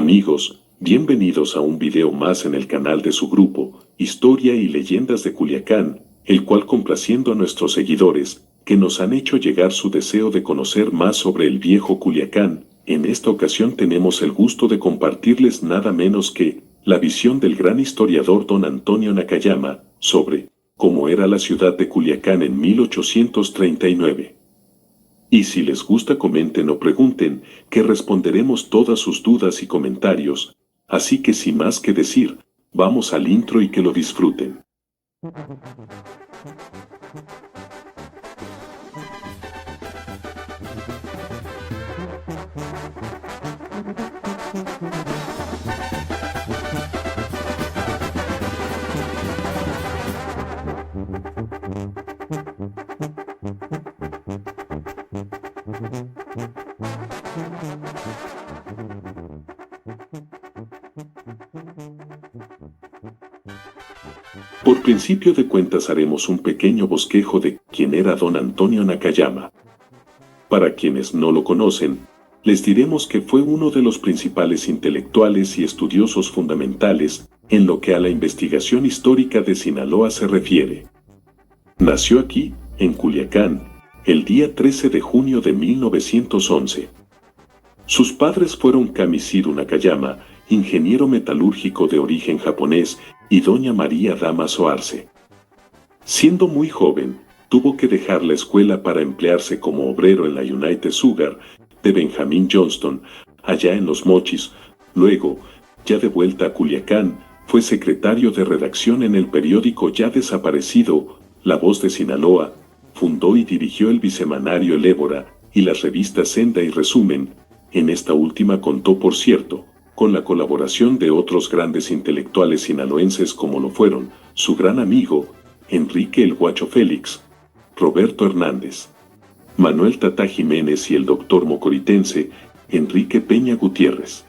Amigos, bienvenidos a un video más en el canal de su grupo, Historia y Leyendas de Culiacán, el cual complaciendo a nuestros seguidores, que nos han hecho llegar su deseo de conocer más sobre el viejo Culiacán, en esta ocasión tenemos el gusto de compartirles nada menos que la visión del gran historiador don Antonio Nakayama sobre cómo era la ciudad de Culiacán en 1839. Y si les gusta comenten o pregunten, que responderemos todas sus dudas y comentarios, así que sin más que decir, vamos al intro y que lo disfruten. Por principio de cuentas haremos un pequeño bosquejo de quién era don Antonio Nakayama. Para quienes no lo conocen, les diremos que fue uno de los principales intelectuales y estudiosos fundamentales en lo que a la investigación histórica de Sinaloa se refiere. Nació aquí, en Culiacán, el día 13 de junio de 1911. Sus padres fueron Kamisiru Nakayama, ingeniero metalúrgico de origen japonés, y doña María Damaso Arce. Siendo muy joven, tuvo que dejar la escuela para emplearse como obrero en la United Sugar de Benjamin Johnston, allá en Los Mochis. Luego, ya de vuelta a Culiacán, fue secretario de redacción en el periódico ya desaparecido, La Voz de Sinaloa, fundó y dirigió el bisemanario El Ébora y las revistas Senda y Resumen. En esta última contó, por cierto, con la colaboración de otros grandes intelectuales sinaloenses como lo fueron su gran amigo, Enrique el Guacho Félix, Roberto Hernández, Manuel Tata Jiménez y el doctor mocoritense, Enrique Peña Gutiérrez.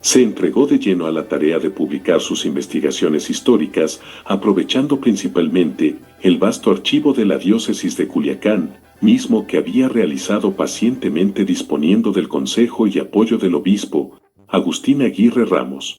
Se entregó de lleno a la tarea de publicar sus investigaciones históricas, aprovechando principalmente el vasto archivo de la diócesis de Culiacán, mismo que había realizado pacientemente disponiendo del consejo y apoyo del obispo, Agustín Aguirre Ramos.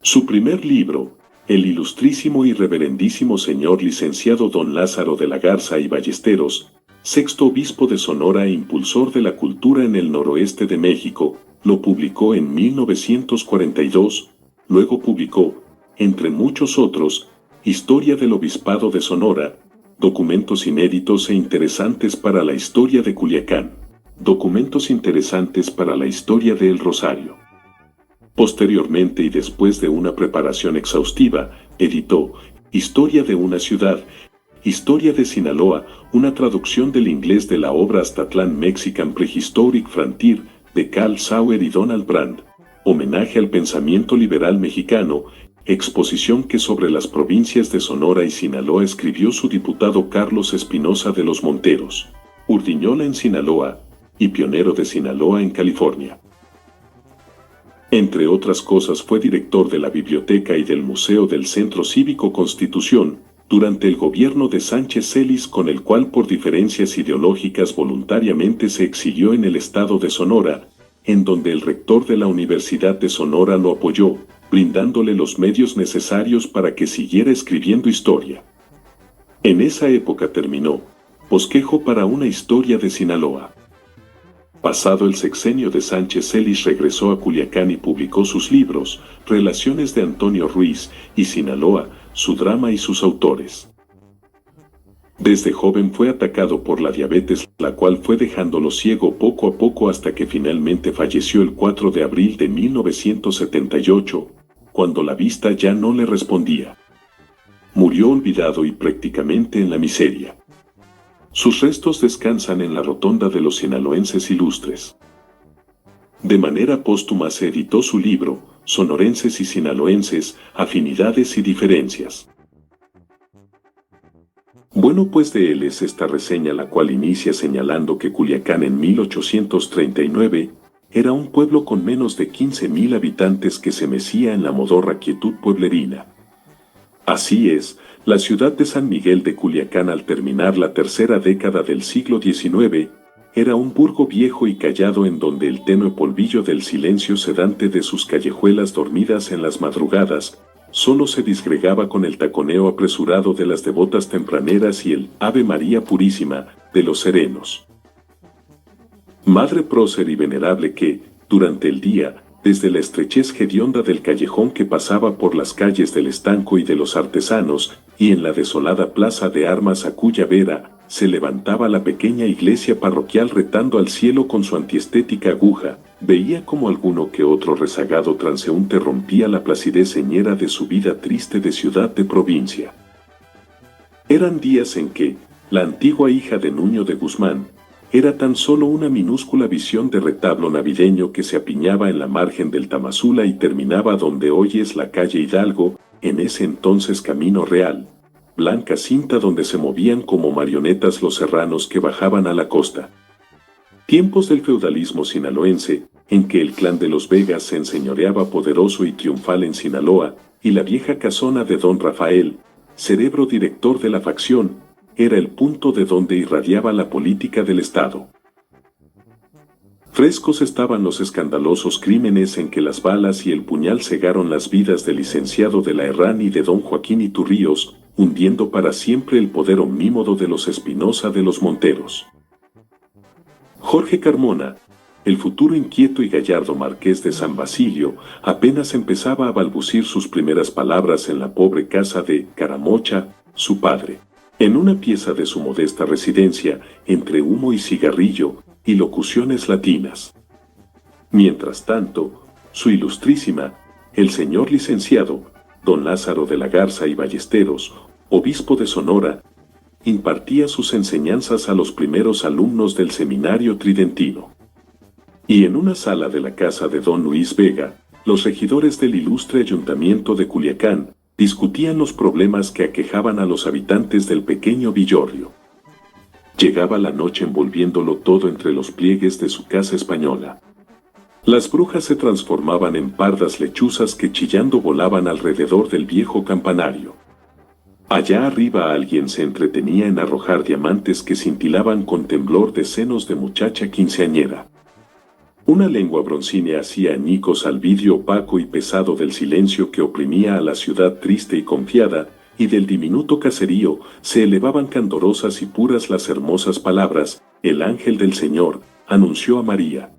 Su primer libro, el ilustrísimo y reverendísimo señor licenciado don Lázaro de la Garza y Ballesteros, sexto obispo de Sonora e impulsor de la cultura en el noroeste de México, lo publicó en 1942, luego publicó, entre muchos otros, Historia del Obispado de Sonora, documentos inéditos e interesantes para la historia de Culiacán, documentos interesantes para la historia de El Rosario. Posteriormente y después de una preparación exhaustiva, editó Historia de una ciudad, Historia de Sinaloa, una traducción del inglés de la obra Aztatlán Mexican Prehistoric Frontier de Carl Sauer y Donald Brandt, homenaje al pensamiento liberal mexicano, exposición que sobre las provincias de Sonora y Sinaloa escribió su diputado Carlos Espinosa de los Monteros, Urdiñola en Sinaloa, y pionero de Sinaloa en California. Entre otras cosas fue director de la Biblioteca y del Museo del Centro Cívico Constitución, durante el gobierno de Sánchez Celis, con el cual por diferencias ideológicas voluntariamente se exilió en el estado de Sonora, en donde el rector de la Universidad de Sonora lo apoyó, brindándole los medios necesarios para que siguiera escribiendo historia. En esa época terminó Bosquejo para una historia de Sinaloa. Pasado el sexenio de Sánchez Celis regresó a Culiacán y publicó sus libros, Relaciones de Antonio Ruiz y Sinaloa, su drama y sus autores. Desde joven fue atacado por la diabetes, la cual fue dejándolo ciego poco a poco hasta que finalmente falleció el 4 de abril de 1978, cuando la vista ya no le respondía. Murió olvidado y prácticamente en la miseria. Sus restos descansan en la rotonda de los sinaloenses ilustres. De manera póstuma se editó su libro, Sonorenses y Sinaloenses, Afinidades y Diferencias. Bueno, pues de él es esta reseña, la cual inicia señalando que Culiacán en 1839 era un pueblo con menos de 15,000 habitantes que se mecía en la modorra quietud pueblerina. Así es, la ciudad de San Miguel de Culiacán al terminar la tercera década del siglo XIX, era un burgo viejo y callado en donde el tenue polvillo del silencio sedante de sus callejuelas dormidas en las madrugadas solo se disgregaba con el taconeo apresurado de las devotas tempraneras y el Ave María Purísima de los serenos. Madre prócer y venerable que, durante el día, desde la estrechez hedionda del callejón que pasaba por las calles del estanco y de los artesanos, y en la desolada plaza de armas a cuya vera se levantaba la pequeña iglesia parroquial retando al cielo con su antiestética aguja, veía como alguno que otro rezagado transeúnte rompía la placidez señera de su vida triste de ciudad de provincia. Eran días en que, la antigua hija de Nuño de Guzmán, era tan solo una minúscula visión de retablo navideño que se apiñaba en la margen del Tamazula y terminaba donde hoy es la calle Hidalgo, en ese entonces Camino Real, blanca cinta donde se movían como marionetas los serranos que bajaban a la costa. Tiempos del feudalismo sinaloense, en que el clan de los Vegas se enseñoreaba poderoso y triunfal en Sinaloa, y la vieja casona de don Rafael, cerebro director de la facción, era el punto de donde irradiaba la política del Estado. Frescos estaban los escandalosos crímenes en que las balas y el puñal cegaron las vidas del licenciado de la Herrán y de don Joaquín Iturríos, hundiendo para siempre el poder omnímodo de los Espinosa de los Monteros. Jorge Carmona, el futuro inquieto y gallardo marqués de San Basilio, apenas empezaba a balbucir sus primeras palabras en la pobre casa de Caramocha, su padre. En una pieza de su modesta residencia, entre humo y cigarrillo, y locuciones latinas. Mientras tanto, su ilustrísima, el señor licenciado, don Lázaro de la Garza y Ballesteros, obispo de Sonora, impartía sus enseñanzas a los primeros alumnos del seminario tridentino. Y en una sala de la casa de don Luis Vega, los regidores del ilustre ayuntamiento de Culiacán, discutían los problemas que aquejaban a los habitantes del pequeño villorrio. Llegaba la noche envolviéndolo todo entre los pliegues de su casa española. Las brujas se transformaban en pardas lechuzas que chillando volaban alrededor del viejo campanario. Allá arriba alguien se entretenía en arrojar diamantes que cintilaban con temblor de senos de muchacha quinceañera. Una lengua broncínea hacía añicos al vidrio opaco y pesado del silencio que oprimía a la ciudad triste y confiada, y del diminuto caserío se elevaban candorosas y puras las hermosas palabras: el ángel del Señor anunció a María.